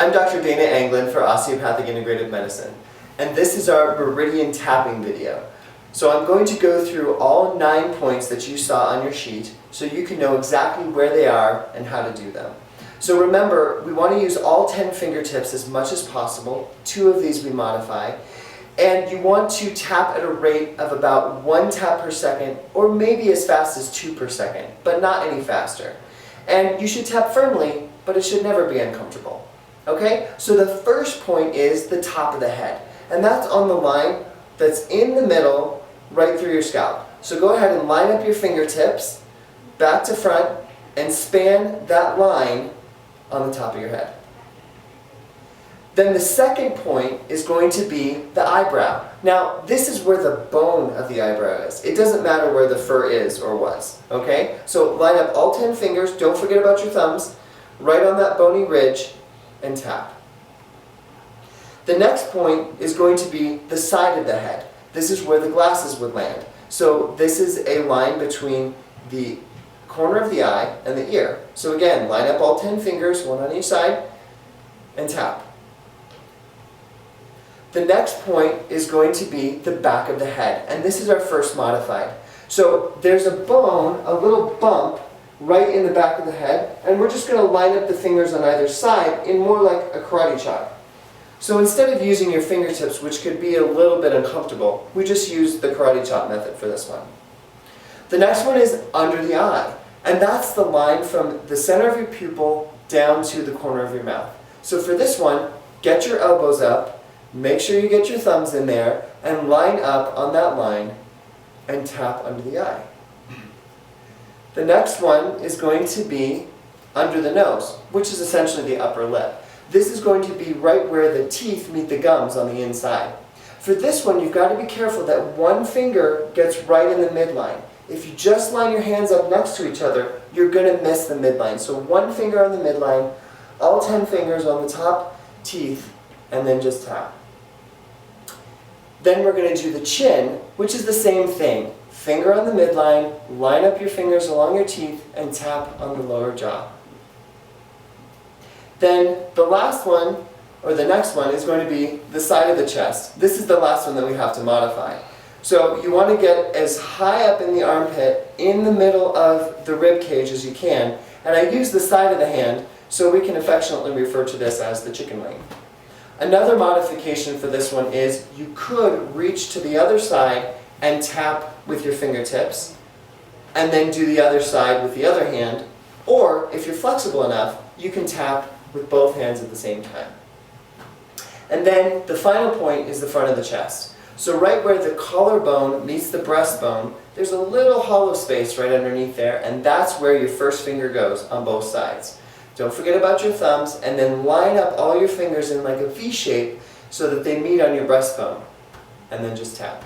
I'm Dr. Dana Anglin for Osteopathic Integrative Medicine, and this is our Meridian Tapping video. So I'm going to go through all 9 points that you saw on your sheet so you can know exactly where they are and how to do them. So remember, we want to use all 10 fingertips as much as possible. 2 of these we modify. And you want to tap at a rate of about 1 tap per second, or maybe as fast as 2 per second, but not any faster. And you should tap firmly, but it should never be uncomfortable. Okay? So the first point is the top of the head. And that's on the line that's in the middle, right through your scalp. So go ahead and line up your fingertips, back to front, and span that line on the top of your head. Then the second point is going to be the eyebrow. Now, this is where the bone of the eyebrow is. It doesn't matter where the fur is or was, okay? So line up all 10 fingers, don't forget about your thumbs, right on that bony ridge, and tap. The next point is going to be the side of the head. This is where the glasses would land. So this is a line between the corner of the eye and the ear. So again, line up all 10 fingers, one on each side, and tap. The next point is going to be the back of the head, and this is our first modified. So there's a bone, a little bump, right in the back of the head, and we're just going to line up the fingers on either side in more like a karate chop. So instead of using your fingertips, which could be a little bit uncomfortable, we just use the karate chop method for this one. The next one is under the eye, and that's the line from the center of your pupil down to the corner of your mouth. So for this one, get your elbows up, make sure you get your thumbs in there, and line up on that line and tap under the eye. The next one is going to be under the nose, which is essentially the upper lip. This is going to be right where the teeth meet the gums on the inside. For this one, you've got to be careful that one finger gets right in the midline. If you just line your hands up next to each other, you're going to miss the midline. So one finger on the midline, all 10 fingers on the top teeth, and then just tap. Then we're going to do the chin, which is the same thing. Finger on the midline, line up your fingers along your teeth, and tap on the lower jaw. Then the last one, or the next one, is going to be the side of the chest. This is the last one that we have to modify. So you want to get as high up in the armpit, in the middle of the rib cage as you can, and I use the side of the hand so we can affectionately refer to this as the chicken wing. Another modification for this one is you could reach to the other side and tap with your fingertips, and then do the other side with the other hand, or if you're flexible enough, you can tap with both hands at the same time. And then the final point is the front of the chest. So right where the collarbone meets the breastbone, there's a little hollow space right underneath there, and that's where your first finger goes on both sides. Don't forget about your thumbs, and then line up all your fingers in like a V shape so that they meet on your breastbone, and then just tap.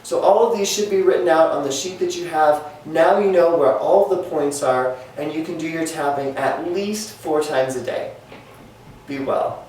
So all of these should be written out on the sheet that you have. Now you know where all the points are, and you can do your tapping at least 4 times a day. Be well.